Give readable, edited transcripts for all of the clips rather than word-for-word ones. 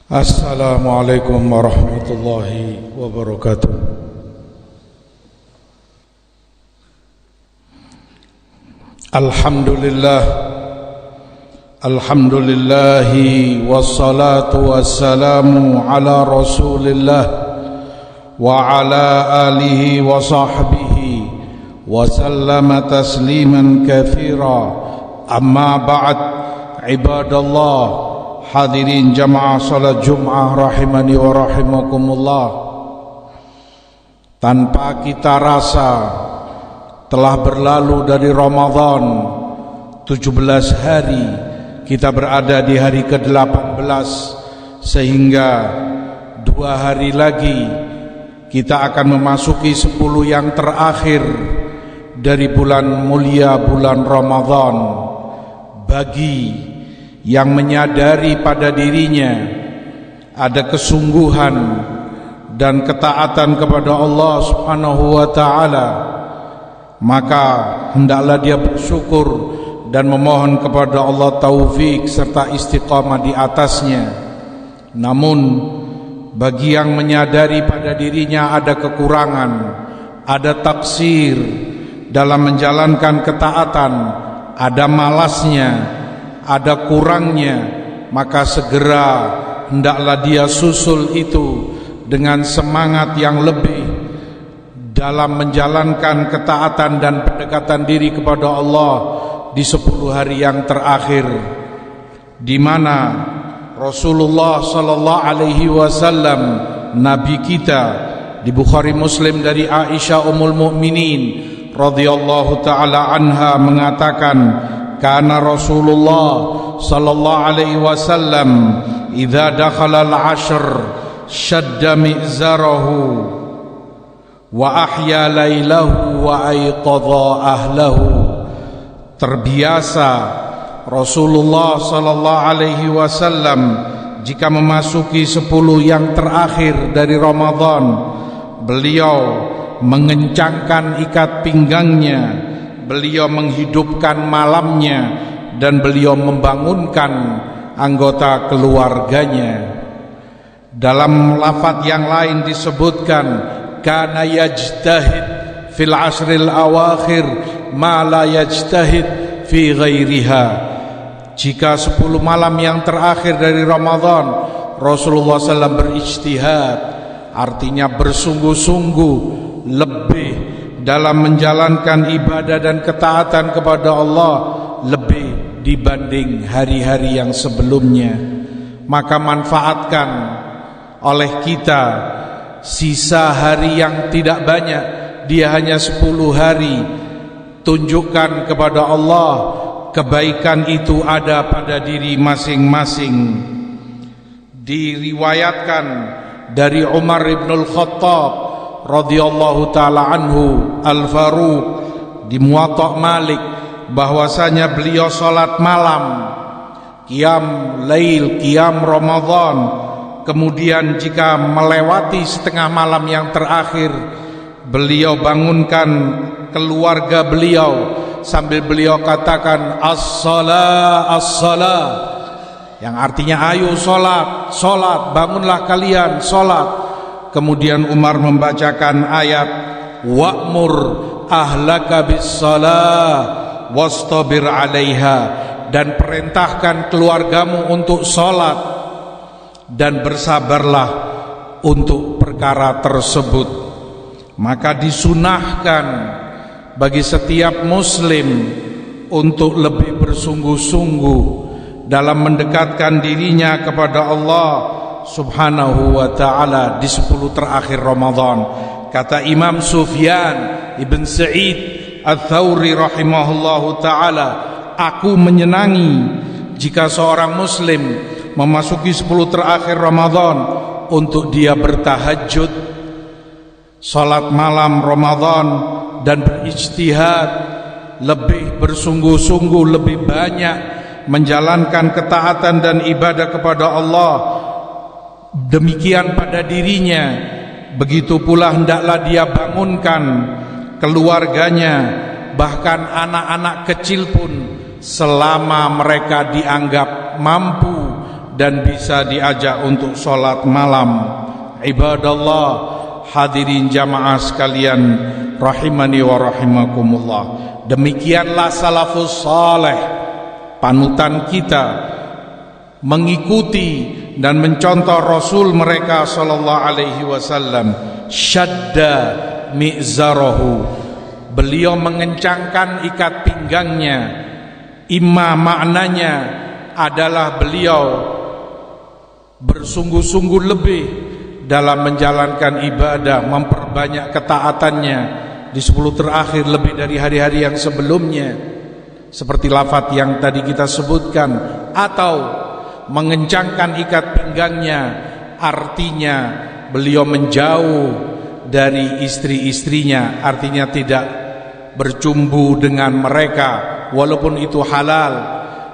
Assalamualaikum warahmatullahi wabarakatuh. Alhamdulillahi wassalatu wassalamu ala rasulillah wa ala alihi wa sahbihi wa sallama tasliman katsira. Amma ba'd, ibadallah, hadirin jamaah salat Jum'ah rahimani wa rahimakumullah. Tanpa kita rasa telah berlalu dari Ramadan 17 hari, kita berada di hari ke-18, sehingga 2 hari lagi kita akan memasuki 10 yang terakhir dari bulan mulia, bulan Ramadan. Bagi yang menyadari pada dirinya ada kesungguhan dan ketaatan kepada Allah Subhanahu wa ta'ala, maka hendaklah dia bersyukur dan memohon kepada Allah taufik serta istiqamah di atasnya. Namun bagi yang menyadari pada dirinya ada kekurangan, ada taksir dalam menjalankan ketaatan, ada malasnya, ada kurangnya, maka segera hendaklah dia susul itu dengan semangat yang lebih dalam menjalankan ketaatan dan pendekatan diri kepada Allah di 10 hari yang terakhir, di mana Rasulullah sallallahu alaihi wasallam, nabi kita, di Bukhari Muslim dari Aisyah Ummul Mukminin radhiyallahu taala anha mengatakan, kana Rasulullah sallallahu alaihi wasallam idza dakhala al-'ashr shadda mi'zarahu wa ahya lailahu wa ayqadha ahlahu. Terbiasa Rasulullah sallallahu alaihi wasallam jika memasuki 10 yang terakhir dari Ramadan, beliau mengencangkan ikat pinggangnya, beliau menghidupkan malamnya, dan beliau membangunkan anggota keluarganya. Dalam lafaz yang lain disebutkan, kana yajtahid fil ashril awakhir ma la yajtahid fi ghairiha. Jika 10 malam yang terakhir dari Ramadan, Rasulullah SAW berijtihad, artinya bersungguh-sungguh lebih dalam menjalankan ibadah dan ketaatan kepada Allah lebih dibanding hari-hari yang sebelumnya. Maka manfaatkan oleh kita sisa hari yang tidak banyak, dia hanya 10 hari. Tunjukkan kepada Allah kebaikan itu ada pada diri masing-masing. Diriwayatkan dari Umar ibn al-Khattab radhiyallahu ta'ala anhu al-Faruq di Muwatta Malik, bahwasanya beliau salat malam, qiyam lail, qiyam Ramadan, kemudian jika melewati setengah malam yang terakhir, beliau bangunkan keluarga beliau sambil beliau katakan as-salah, as-salah, yang artinya ayo salat, salat, bangunlah kalian salat. Kemudian Umar membacakan ayat wa'mur ahlaka bis-salah wastabir 'alaiha, dan perintahkan keluargamu untuk salat dan bersabarlah untuk perkara tersebut. Maka disunahkan bagi setiap muslim untuk lebih bersungguh-sungguh dalam mendekatkan dirinya kepada Allah Subhanahu wa ta'ala di 10 terakhir Ramadan. Kata Imam Sufyan ibn Sa'id al-Thawri rahimahullahu ta'ala, aku menyenangi jika seorang muslim memasuki 10 terakhir Ramadan untuk dia bertahajud, salat malam Ramadan, dan berijtihad, lebih bersungguh-sungguh, lebih banyak menjalankan ketaatan dan ibadah kepada Allah. Demikian pada dirinya, begitu pula hendaklah dia bangunkan keluarganya, bahkan anak-anak kecil pun, selama mereka dianggap mampu dan bisa diajak untuk sholat malam. Ibadallah, hadirin jamaah sekalian rahimani wa rahimakumullah. Demikianlah salafus saleh, panutan kita, mengikuti dan mencontoh Rasul mereka sallallahu alaihi wasallam. Syadda mi'zarahu, beliau mengencangkan ikat pinggangnya. Imma maknanya adalah beliau bersungguh-sungguh lebih dalam menjalankan ibadah, memperbanyak ketaatannya di 10 terakhir lebih dari hari-hari yang sebelumnya, seperti lafaz yang tadi kita sebutkan. Atau mengencangkan ikat pinggangnya, artinya beliau menjauh dari istri-istrinya, artinya tidak bercumbu dengan mereka walaupun itu halal,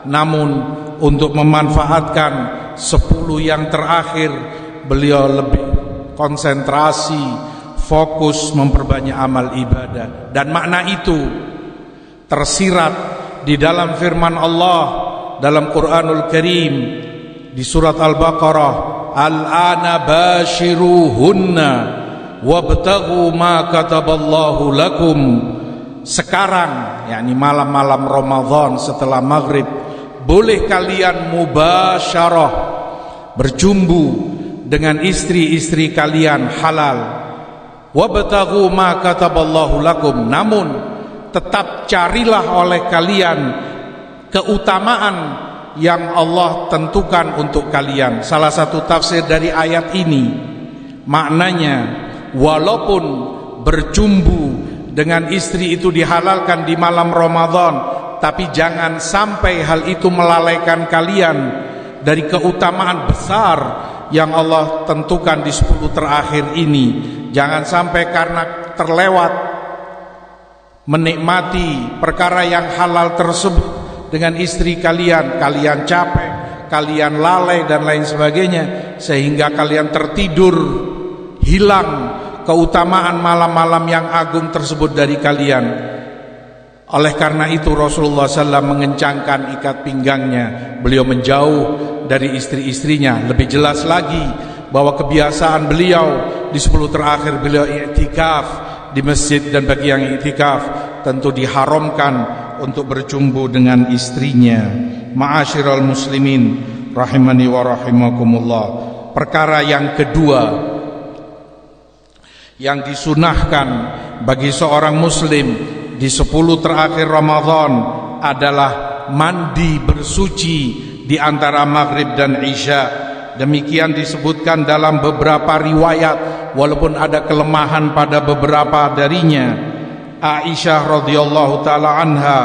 namun untuk memanfaatkan 10 yang terakhir beliau lebih konsentrasi, fokus memperbanyak amal ibadah. Dan makna itu tersirat di dalam firman Allah dalam Quranul Karim di surat Al-Baqarah, al-ana bashiruhunna wabtaghu ma kataballahu lakum. Sekarang, yakni malam-malam Ramadan setelah maghrib, boleh kalian mubasyarah, bercumbu dengan istri-istri kalian halal. Wabtaghu ma kataballahu lakum, namun tetap carilah oleh kalian keutamaan yang Allah tentukan untuk kalian. Salah satu tafsir dari ayat ini maknanya, walaupun bercumbu dengan istri itu dihalalkan di malam Ramadan, tapi jangan sampai hal itu melalaikan kalian dari keutamaan besar yang Allah tentukan di 10 terakhir ini. Jangan sampai karena terlewat menikmati perkara yang halal tersebut dengan istri kalian, kalian capek, kalian lalai dan lain sebagainya, sehingga kalian tertidur, hilang keutamaan malam-malam yang agung tersebut dari kalian. Oleh karena itu Rasulullah SAW mengencangkan ikat pinggangnya, beliau menjauh dari istri-istrinya. Lebih jelas lagi bahwa kebiasaan beliau di 10 terakhir beliau i'tikaf di masjid, dan bagi yang i'tikaf tentu diharamkan untuk bercumbu dengan istrinya. Ma'asyiral muslimin rahimani wa rahimakumullah. Perkara yang kedua yang disunahkan bagi seorang muslim di 10 terakhir Ramadan adalah mandi bersuci di antara maghrib dan isya. Demikian disebutkan dalam beberapa riwayat, walaupun ada kelemahan pada beberapa darinya. Aisyah radhiyallahu taala anha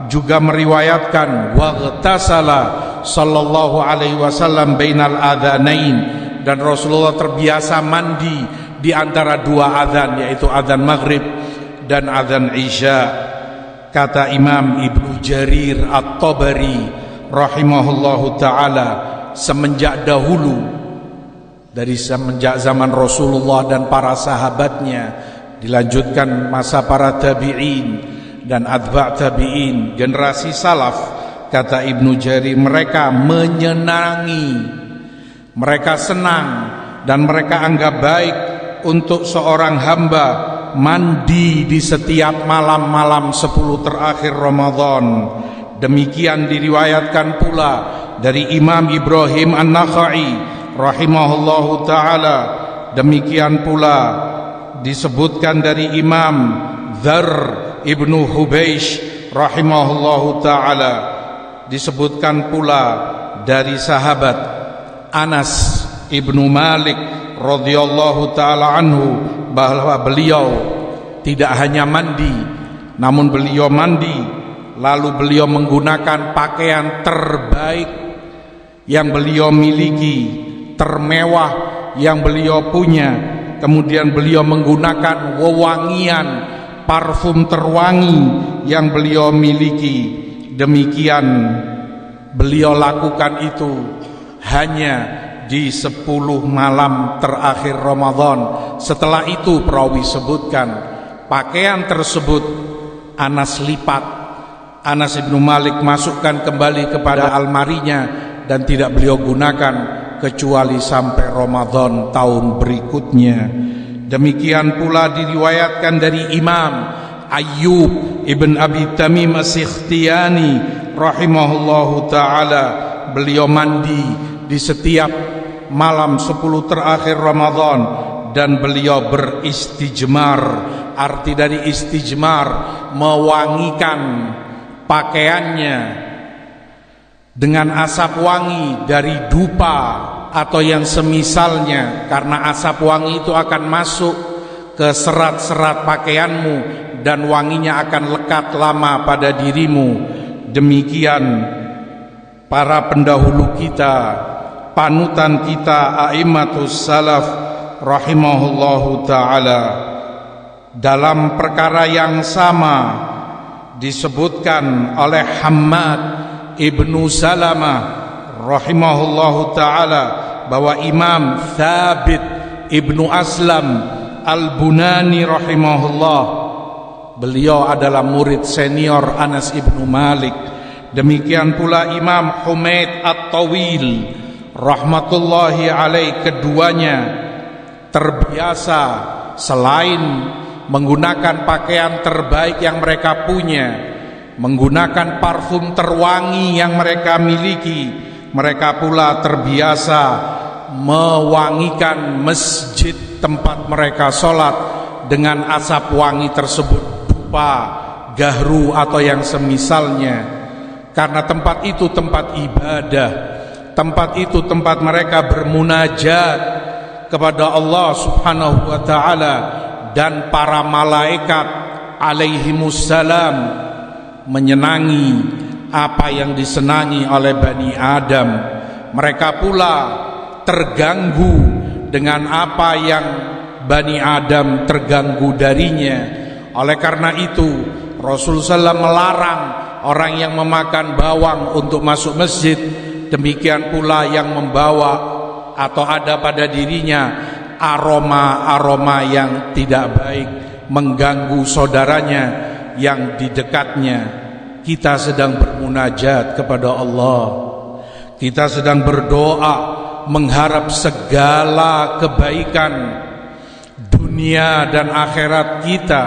juga meriwayatkan waghtasala sallallahu alaihi wasallam bainal adzanain, dan Rasulullah terbiasa mandi di antara 2 adzan, yaitu adzan maghrib dan adzan isya. Kata Imam Ibnu Jarir At-Tabari rahimahullahu taala, semenjak dahulu, dari semenjak zaman Rasulullah dan para sahabatnya, dilanjutkan masa para tabi'in dan atba' tabi'in, generasi salaf, kata Ibnu Jarir, mereka menyenangi, mereka senang dan mereka anggap baik untuk seorang hamba mandi di setiap malam-malam 10 terakhir Ramadan. Demikian diriwayatkan pula dari Imam Ibrahim An-Nakhai rahimahullahu ta'ala. Demikian pula disebutkan dari Imam Dzar Ibnu Hubeish rahimahullahu ta'ala. Disebutkan pula dari sahabat Anas Ibnu Malik radhiyallahu ta'ala anhu bahwa beliau tidak hanya mandi, namun beliau mandi lalu beliau menggunakan pakaian terbaik yang beliau miliki, termewah yang beliau punya. Kemudian beliau menggunakan wewangian, parfum terwangi yang beliau miliki. Demikian beliau lakukan itu hanya di 10 malam terakhir Ramadan. Setelah itu perawi sebutkan pakaian tersebut Anas lipat, Anas Ibnu Malik masukkan kembali kepada almarinya dan tidak beliau gunakan kecuali sampai Ramadan tahun berikutnya. Demikian pula diriwayatkan dari Imam Ayyub ibn Abi Tamim As-Sikhtiyani rahimahullahu ta'ala, beliau mandi di setiap malam 10 terakhir Ramadan dan beliau beristijmar. Arti dari istijmar, mewangikan pakaiannya dengan asap wangi dari dupa atau yang semisalnya, karena asap wangi itu akan masuk ke serat-serat pakaianmu dan wanginya akan lekat lama pada dirimu. Demikian para pendahulu kita, panutan kita, a'immatus salaf rahimahullahu ta'ala. Dalam perkara yang sama disebutkan oleh Hammad ibnu Salamah rahimahullahu ta'ala bahwa Imam Thabit ibnu Aslam al-Bunani rahimahullah, beliau adalah murid senior Anas ibnu Malik. Demikian pula Imam Humaid At-Tawil rahmatullahi alaih, keduanya terbiasa selain menggunakan pakaian terbaik yang mereka punya, menggunakan parfum terwangi yang mereka miliki, mereka pula terbiasa mewangikan masjid tempat mereka sholat dengan asap wangi tersebut, dupa, gahru atau yang semisalnya. Karena tempat itu tempat ibadah, tempat itu tempat mereka bermunajat kepada Allah subhanahu wa ta'ala, dan para malaikat alaihimussalam menyenangi apa yang disenangi oleh Bani Adam. Mereka pula terganggu dengan apa yang Bani Adam terganggu darinya. Oleh karena itu Rasulullah SAW melarang orang yang memakan bawang untuk masuk masjid. Demikian pula yang membawa atau ada pada dirinya aroma-aroma yang tidak baik, mengganggu saudaranya yang di dekatnya. Kita sedang bermunajat kepada Allah, kita sedang berdoa mengharap segala kebaikan dunia dan akhirat kita.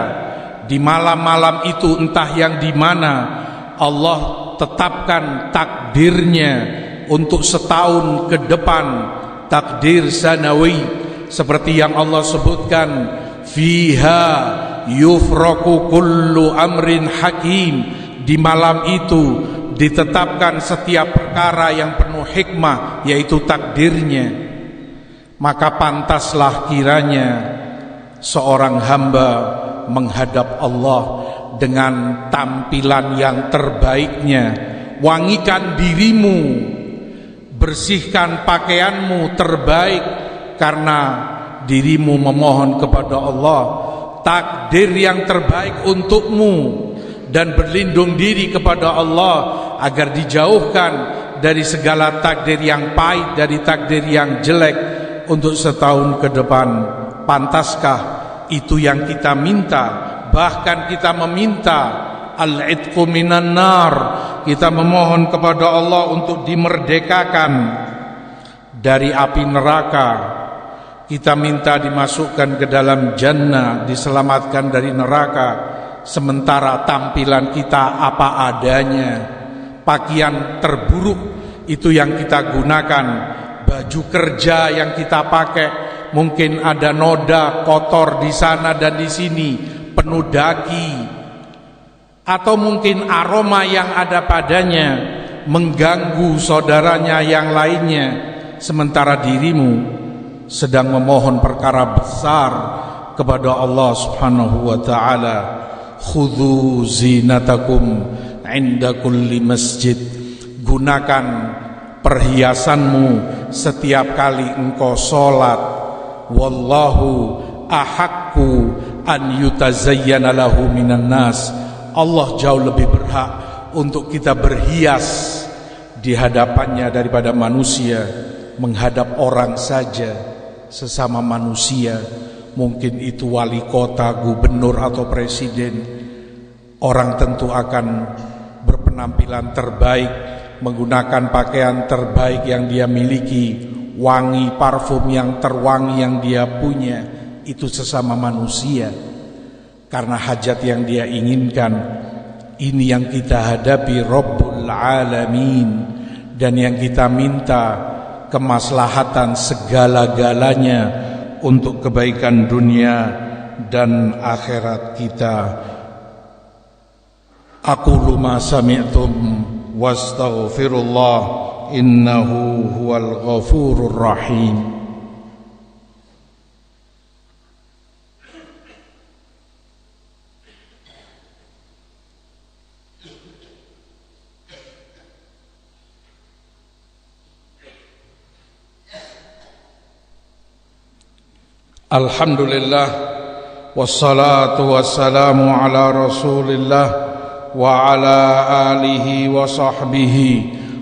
Di malam-malam itu entah yang di mana Allah tetapkan takdirnya untuk setahun ke depan, takdir sanawi, seperti yang Allah sebutkan, fiha yufraku kullu amrin hakim. Di malam itu ditetapkan setiap perkara yang penuh hikmah, yaitu takdirnya. Maka pantaslah kiranya seorang hamba menghadap Allah dengan tampilan yang terbaiknya. Wangikan dirimu, bersihkan pakaianmu terbaik, karena dirimu memohon kepada Allah takdir yang terbaik untukmu, dan berlindung diri kepada Allah agar dijauhkan dari segala takdir yang pahit, dari takdir yang jelek untuk setahun ke depan. Pantaskah itu yang kita minta? Bahkan kita meminta al-'itqu minan nar, kita memohon kepada Allah untuk dimerdekakan dari api neraka. Kita minta dimasukkan ke dalam jannah, diselamatkan dari neraka. Sementara tampilan kita apa adanya, pakaian terburuk itu yang kita gunakan, baju kerja yang kita pakai mungkin ada noda kotor di sana dan di sini, penuh daki, atau mungkin aroma yang ada padanya mengganggu saudaranya yang lainnya, sementara dirimu sedang memohon perkara besar kepada Allah subhanahu wa ta'ala. Khudhu zinatakum inda kulli masjid, gunakan perhiasanmu setiap kali engkau sholat. Wallahu ahaqqu an yutazayyana lahu minan nas, Allah jauh lebih berhak untuk kita berhias di hadapannya daripada manusia. Menghadap orang saja, sesama manusia, mungkin itu wali kota, gubernur atau presiden, orang tentu akan berpenampilan terbaik menggunakan pakaian terbaik yang dia miliki, wangi parfum yang terwangi yang dia punya, itu sesama manusia karena hajat yang dia inginkan. Ini yang kita hadapi Rabbul Alamin, dan yang kita minta kemaslahatan segala-galanya untuk kebaikan dunia dan akhirat kita. Aqulu ma sami'tum wastaghfirullah innahu huwal ghafurur rahim. Alhamdulillah wassalatu wassalamu ala Rasulillah wa ala alihi wa sahbihi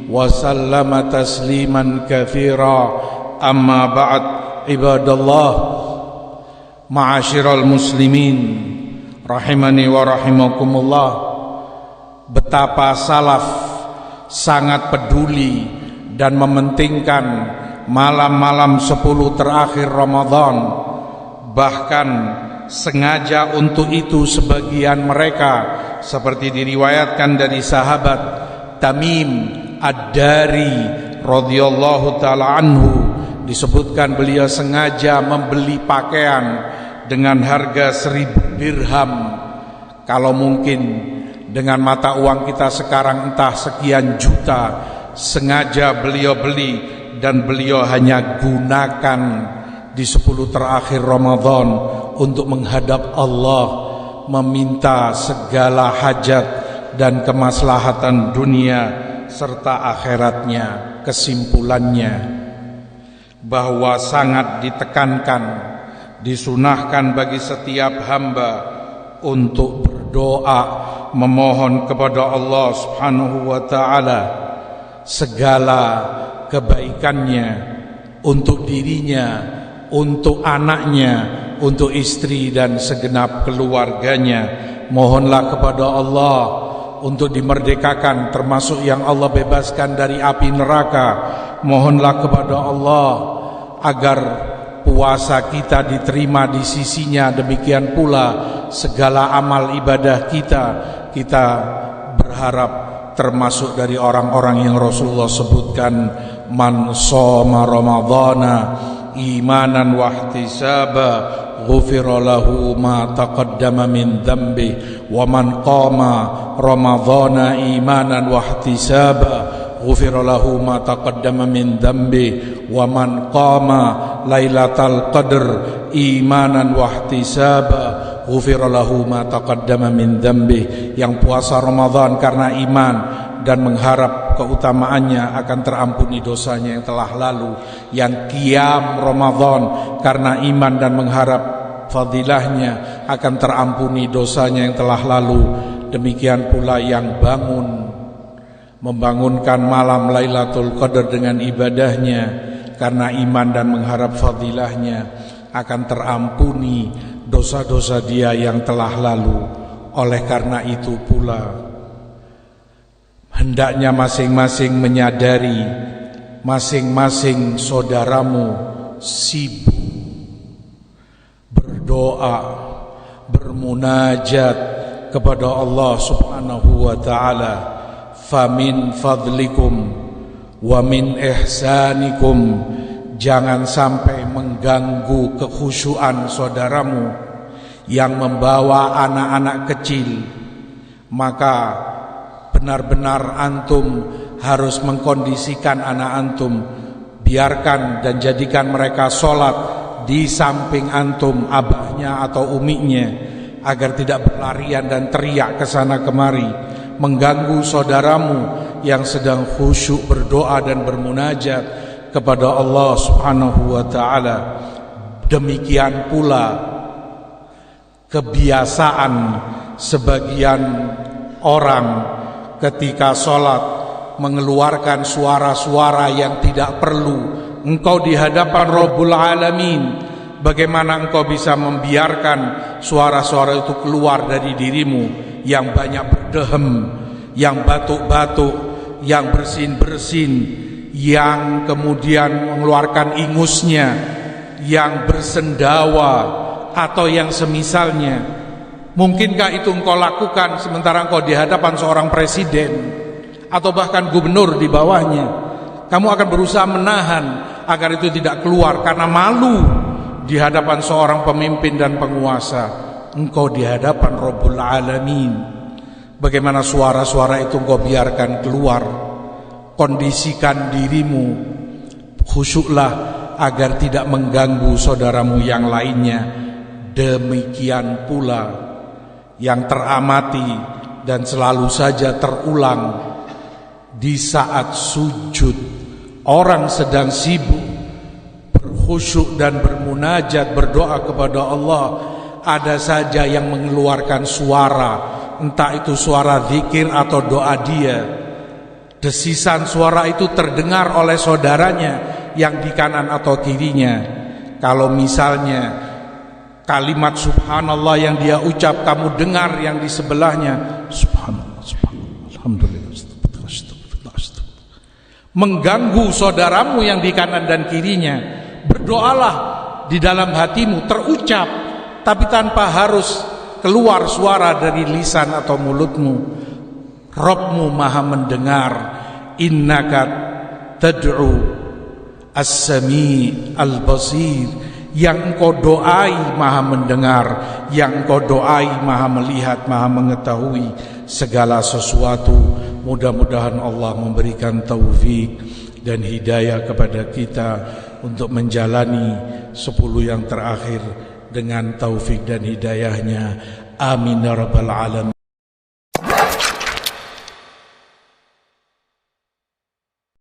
wa sallama tasliman katsira. Amma ba'd, ibadallah, ma'asyiral muslimin rahimani wa rahimakumullah. Betapa salaf sangat peduli dan mementingkan malam-malam 10 terakhir Ramadan. Bahkan sengaja untuk itu sebagian mereka, seperti diriwayatkan dari sahabat Tamim Ad-Dari radhiyallahu ta'ala anhu, disebutkan beliau sengaja membeli pakaian dengan harga 1000 dirham. Kalau mungkin dengan mata uang kita sekarang entah sekian juta, sengaja beliau beli dan beliau hanya gunakan di 10 terakhir Ramadan untuk menghadap Allah, meminta segala hajat dan kemaslahatan dunia serta akhiratnya. Kesimpulannya bahwa sangat ditekankan, disunahkan bagi setiap hamba untuk berdoa memohon kepada Allah Subhanahu wa ta'ala segala kebaikannya untuk dirinya, untuk anaknya, untuk istri dan segenap keluarganya. Mohonlah kepada Allah untuk dimerdekakan, termasuk yang Allah bebaskan dari api neraka. Mohonlah kepada Allah agar puasa kita diterima di sisinya. Demikian pula segala amal ibadah kita berharap termasuk dari orang-orang yang Rasulullah sebutkan, man shoma ramadhana imanan wahtisaba ghufira lahu ma taqaddama min dhanbi wa man qama ramadhana imanan wahtisaba ghufira lahu ma taqaddama min dhanbi wa man qama lailatal qadr imanan wahtisaba ghufira lahu ma taqaddama min dhanbi. Yang puasa Ramadan karena iman dan mengharap keutamaannya akan terampuni dosanya yang telah lalu. Yang qiyam Ramadan karena iman dan mengharap fadilahnya akan terampuni dosanya yang telah lalu. Demikian pula yang membangunkan malam Lailatul Qadar dengan ibadahnya karena iman dan mengharap fadilahnya akan terampuni dosa-dosa dia yang telah lalu. Oleh karena itu pula hendaknya masing-masing menyadari masing-masing saudaramu sibuk berdoa, bermunajat kepada Allah Subhanahu wa ta'ala. Famin fadlikum wa min ihsanikum, jangan sampai mengganggu kekhusyuan saudaramu yang membawa anak-anak kecil. Maka benar-benar antum harus mengkondisikan anak antum, biarkan dan jadikan mereka sholat di samping antum, abahnya atau uminya, agar tidak berlarian dan teriak ke sana kemari mengganggu saudaramu yang sedang khusyuk berdoa dan bermunajat kepada Allah Subhanahu wa ta'ala. Demikian pula kebiasaan sebagian orang ketika sholat mengeluarkan suara-suara yang tidak perlu. Engkau di hadapan Rabbul Alamin, bagaimana engkau bisa membiarkan suara-suara itu keluar dari dirimu yang banyak berdehem, yang batuk-batuk, yang bersin-bersin, yang kemudian mengeluarkan ingusnya, yang bersendawa, atau yang semisalnya. Mungkinkah itu engkau lakukan sementara engkau di hadapan seorang presiden atau bahkan gubernur di bawahnya? Kamu akan berusaha menahan agar itu tidak keluar karena malu di hadapan seorang pemimpin dan penguasa. Engkau di hadapan Rabbul Alamin. Bagaimana suara-suara itu engkau biarkan keluar? Kondisikan dirimu, khusyuklah agar tidak mengganggu saudaramu yang lainnya. Demikian pula yang teramati dan selalu saja terulang di saat sujud, orang sedang sibuk berkhusyuk dan bermunajat, berdoa kepada Allah, ada saja yang mengeluarkan suara, entah itu suara zikir atau doa dia. Desisan suara itu terdengar oleh saudaranya yang di kanan atau kirinya. Kalau misalnya kalimat subhanallah yang dia ucap kamu dengar yang di sebelahnya, subhanallah, subhanallah, alhamdulillah, astagfirullah, mengganggu saudaramu yang di kanan dan kirinya. Berdoalah di dalam hatimu, terucap tapi tanpa harus keluar suara dari lisan atau mulutmu. Rabbmu maha mendengar. Innaka tad'u as-sami' al-basir. Yang engkau doai maha mendengar, yang engkau doai maha melihat, maha mengetahui segala sesuatu. Mudah-mudahan Allah memberikan taufik dan hidayah kepada kita untuk menjalani 10 yang terakhir dengan taufik dan hidayahnya. Amin ya rabbal alamin.